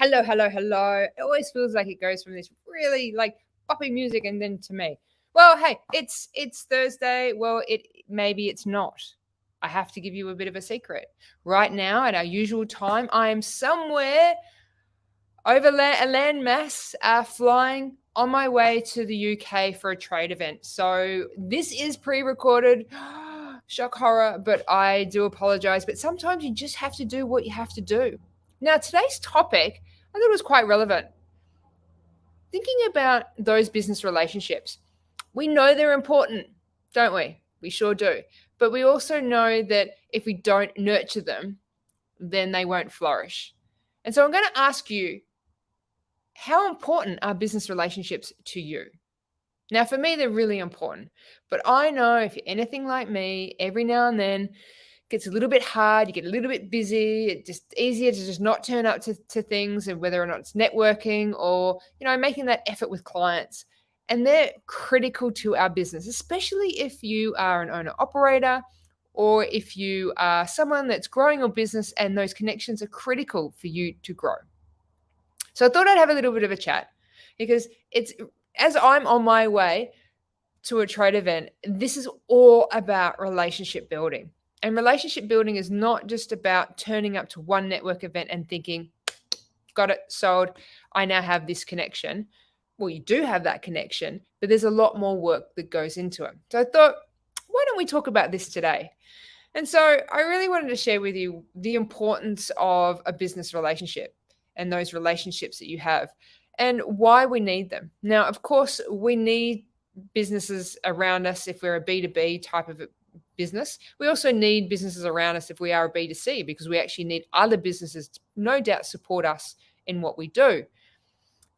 hello, hello, hello. It always feels like it goes from this really like poppy music and then to me. Well, hey, it's Thursday. Well, it maybe it's not. I have to give you a bit of a secret. Right now, at our usual time, I am somewhere over a land mass, flying on my way to the UK for a trade event. So this is pre-recorded. Shock horror, but I do apologize. But sometimes you just have to do what you have to do. Now, today's topic, I thought it was quite relevant. Thinking about those business relationships, we know they're important, don't we? We sure do. But we also know that if we don't nurture them, then they won't flourish. And so I'm going to ask you, how important are business relationships to you? Now, for me, they're really important. But I know if you're anything like me, every now and then it gets a little bit hard. You get a little bit busy. It's just easier to just not turn up to things, and whether or not it's networking or, making that effort with clients. And they're critical to our business, especially if you are an owner operator or if you are someone that's growing your business, and those connections are critical for you to grow. So I thought I'd have a little bit of a chat, because it's, as I'm on my way to a trade event, this is all about relationship building. And relationship building is not just about turning up to one network event and thinking, got it, sold, I now have this connection. Well, you do have that connection, but there's a lot more work that goes into it. So I thought, why don't we talk about this today? And so I really wanted to share with you the importance of a business relationship and those relationships that you have, and why we need them. Now, of course, we need businesses around us if we're a B2B type of business. We also need businesses around us if we are a B2C, because we actually need other businesses to no doubt support us in what we do.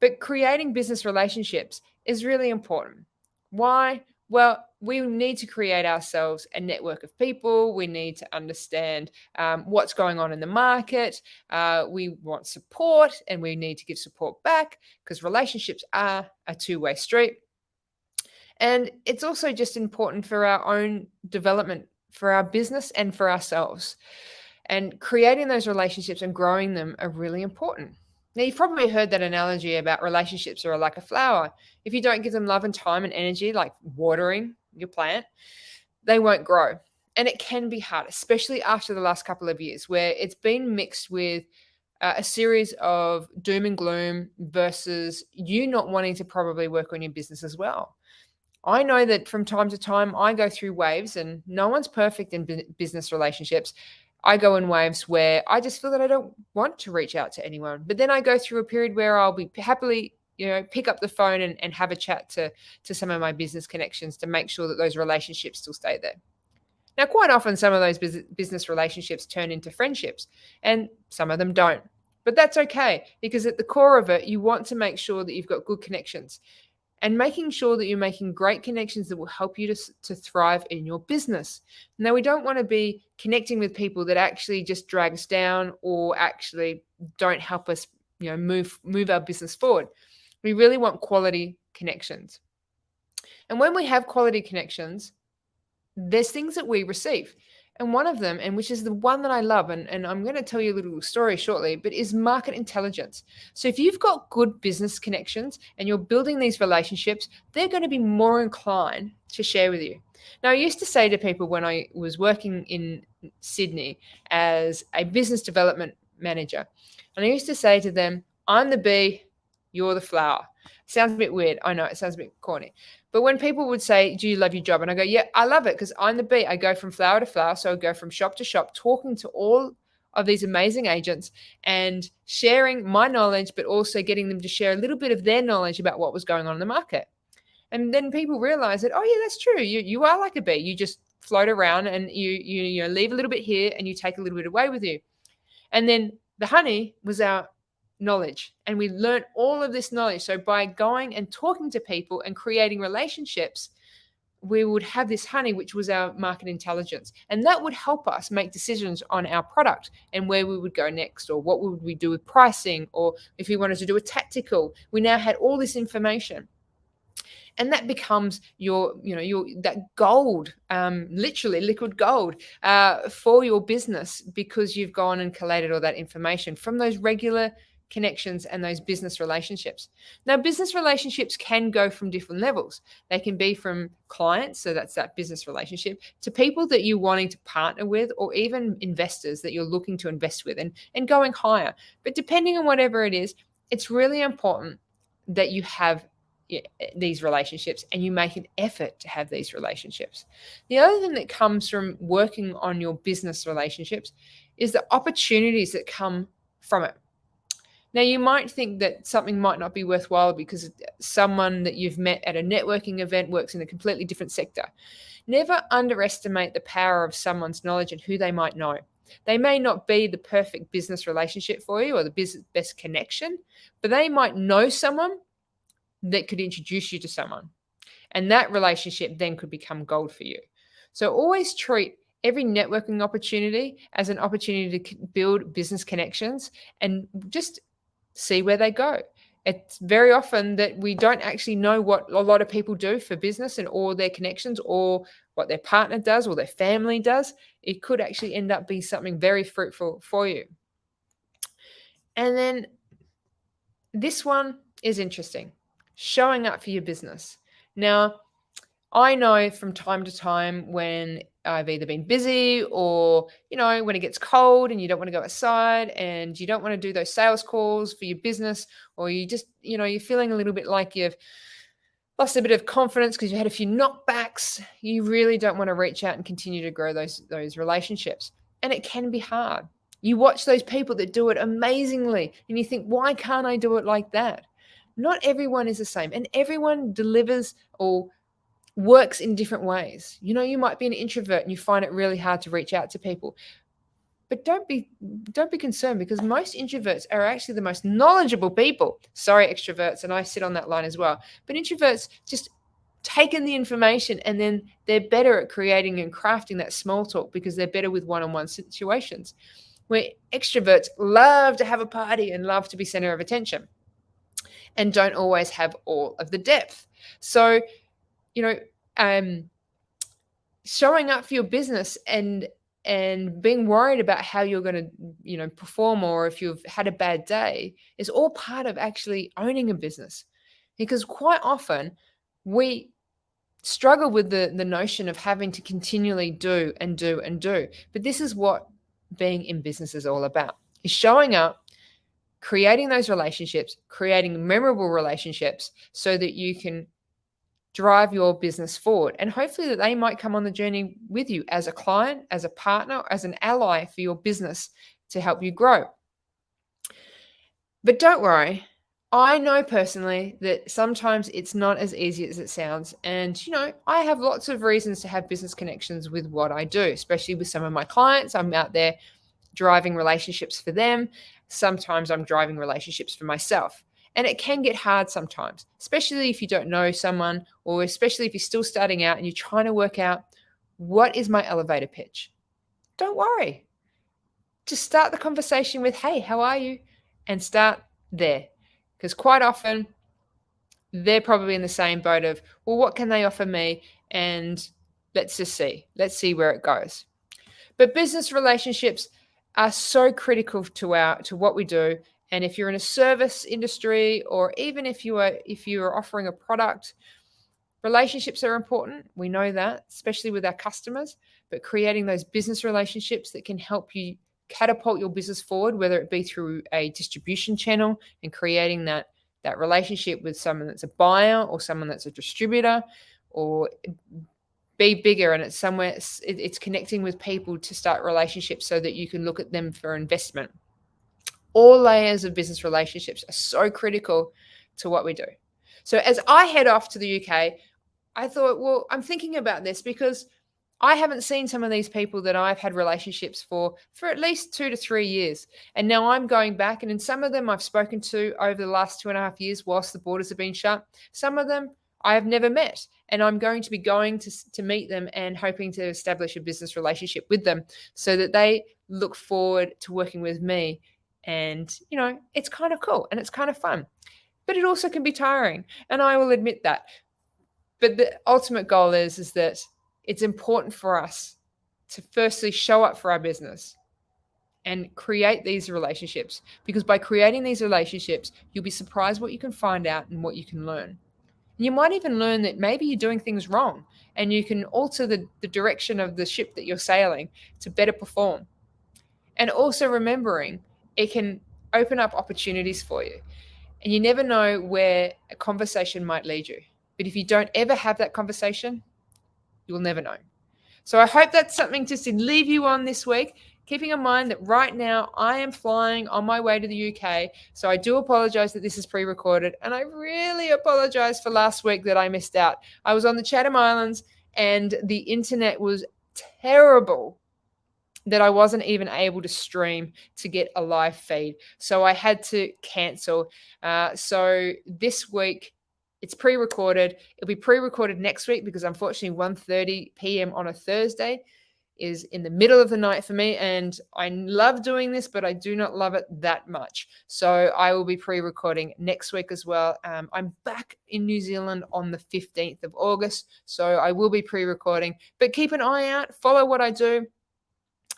But creating business relationships is really important. Why? Well, we need to create ourselves a network of people. We need to understand what's going on in the market. We want support, and we need to give support back, because relationships are a two-way street. And it's also just important for our own development, for our business and for ourselves. And creating those relationships and growing them are really important. Now, you've probably heard that analogy about relationships are like a flower. If you don't give them love and time and energy, like watering your plant, they won't grow. And it can be hard, especially after the last couple of years, where it's been mixed with a series of doom and gloom versus you not wanting to probably work on your business as well. I know that from time to time I go through waves, and no one's perfect in business relationships. I go in waves where I just feel that I don't want to reach out to anyone. But then I go through a period where I'll be happily, pick up the phone and have a chat to some of my business connections to make sure that those relationships still stay there. Now, quite often, some of those business relationships turn into friendships, and some of them don't. But that's okay, because at the core of it, you want to make sure that you've got good connections, and making sure that you're making great connections that will help you to thrive in your business. Now, we don't want to be connecting with people that actually just drag us down or actually don't help us, move our business forward. We really want quality connections. And when we have quality connections, there's things that we receive. And one of them, and which is the one that I love, and I'm going to tell you a little story shortly, but is market intelligence. So if you've got good business connections and you're building these relationships, they're going to be more inclined to share with you. Now, I used to say to people when I was working in Sydney as a business development manager, and I used to say to them, I'm the bee, you're the flower. Sounds a bit weird. I know it sounds a bit corny. But when people would say, do you love your job? And I go, yeah, I love it, because I'm the bee. I go from flower to flower. So I go from shop to shop, talking to all of these amazing agents and sharing my knowledge, but also getting them to share a little bit of their knowledge about what was going on in the market. And then people realize that, oh yeah, that's true. You are like a bee. You just float around and you leave a little bit here and you take a little bit away with you. And then the honey was our knowledge, and we learned all of this knowledge. So by going and talking to people and creating relationships, we would have this honey, which was our market intelligence, and that would help us make decisions on our product and where we would go next, or what would we do with pricing, or if we wanted to do a tactical. We now had all this information, and that becomes your that gold, literally liquid gold, for your business, because you've gone and collated all that information from those regular connections and those business relationships. Now, business relationships can go from different levels. They can be from clients, so that's that business relationship, to people that you're wanting to partner with, or even investors that you're looking to invest with, and going higher. But depending on whatever it is, it's really important that you have these relationships and you make an effort to have these relationships. The other thing that comes from working on your business relationships is the opportunities that come from it. Now, you might think that something might not be worthwhile because someone that you've met at a networking event works in a completely different sector. Never underestimate the power of someone's knowledge and who they might know. They may not be the perfect business relationship for you or the best connection, but they might know someone that could introduce you to someone. And that relationship then could become gold for you. So always treat every networking opportunity as an opportunity to build business connections and just see where they go. It's very often that we don't actually know what a lot of people do for business and all their connections, or what their partner does or their family does. It could actually end up being something very fruitful for you. And then this one is interesting. Showing up for your business. Now, I know from time to time when I've either been busy or, when it gets cold and you don't want to go outside and you don't want to do those sales calls for your business, or you just, you're feeling a little bit like you've lost a bit of confidence because you had a few knockbacks. You really don't want to reach out and continue to grow those relationships. And it can be hard. You watch those people that do it amazingly and you think, why can't I do it like that? Not everyone is the same, and everyone delivers or works in different ways. You might be an introvert and you find it really hard to reach out to people. But don't be concerned, because most introverts are actually the most knowledgeable people. Sorry, extroverts, and I sit on that line as well. But introverts just take in the information, and then they're better at creating and crafting that small talk because they're better with one-on-one situations. Where extroverts love to have a party and love to be center of attention, and don't always have all of the depth. So, showing up for your business and being worried about how you're going to, perform, or if you've had a bad day, is all part of actually owning a business. Because quite often we struggle with the notion of having to continually do and do and do. But this is what being in business is all about, is showing up, creating those relationships, creating memorable relationships so that you can drive your business forward. And hopefully that they might come on the journey with you as a client, as a partner, as an ally for your business to help you grow. But don't worry. I know personally that sometimes it's not as easy as it sounds. And, I have lots of reasons to have business connections with what I do, especially with some of my clients. I'm out there driving relationships for them. Sometimes I'm driving relationships for myself. And it can get hard sometimes, especially if you don't know someone, or especially if you're still starting out and you're trying to work out, what is my elevator pitch? Don't worry. Just start the conversation with, hey, how are you? And start there. Because quite often they're probably in the same boat of, well, what can they offer me? And let's just see. Let's see where it goes. But business relationships are so critical to what we do. And if you're in a service industry, or even if you are offering a product, relationships are important. We know that, especially with our customers. But creating those business relationships that can help you catapult your business forward, whether it be through a distribution channel and creating that relationship with someone that's a buyer or someone that's a distributor, or be bigger, and it's somewhere it's connecting with people to start relationships so that you can look at them for investment. All layers of business relationships are so critical to what we do. So as I head off to the UK, I thought, well, I'm thinking about this because I haven't seen some of these people that I've had relationships for at least 2 to 3 years. And now I'm going back, and in some of them I've spoken to over the last 2.5 years whilst the borders have been shut. Some of them I have never met, and I'm going to be going to meet them and hoping to establish a business relationship with them so that they look forward to working with me. And, it's kind of cool and it's kind of fun, but it also can be tiring. And I will admit that. But the ultimate goal is that it's important for us to firstly show up for our business, and create these relationships, because by creating these relationships, you'll be surprised what you can find out and what you can learn. You might even learn that maybe you're doing things wrong, and you can alter the direction of the ship that you're sailing to better perform. And also remembering it can open up opportunities for you. And you never know where a conversation might lead you. But if you don't ever have that conversation, you'll never know. So I hope that's something just to leave you on this week, keeping in mind that right now I am flying on my way to the UK. So I do apologize that this is pre-recorded, and I really apologize for last week that I missed out. I was on the Chatham Islands and the internet was terrible, that I wasn't even able to stream to get a live feed. So I had to cancel. So this week, it's pre-recorded. It'll be pre-recorded next week because unfortunately 1:30 p.m. on a Thursday is in the middle of the night for me. And I love doing this, but I do not love it that much. So I will be pre-recording next week as well. I'm back in New Zealand on the 15th of August. So I will be pre-recording, but keep an eye out, follow what I do.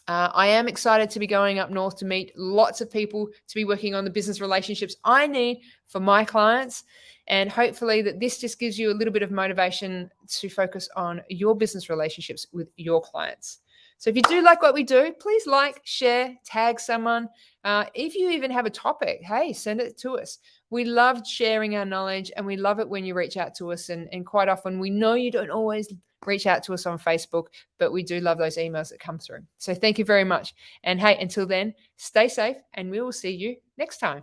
I am excited to be going up north to meet lots of people, to be working on the business relationships I need for my clients. And hopefully that this just gives you a little bit of motivation to focus on your business relationships with your clients. So if you do like what we do, please like, share, tag someone. If you even have a topic, hey, send it to us. We love sharing our knowledge, and we love it when you reach out to us. And quite often, we know you don't always reach out to us on Facebook, but we do love those emails that come through. So thank you very much. And hey, until then, stay safe, and we will see you next time.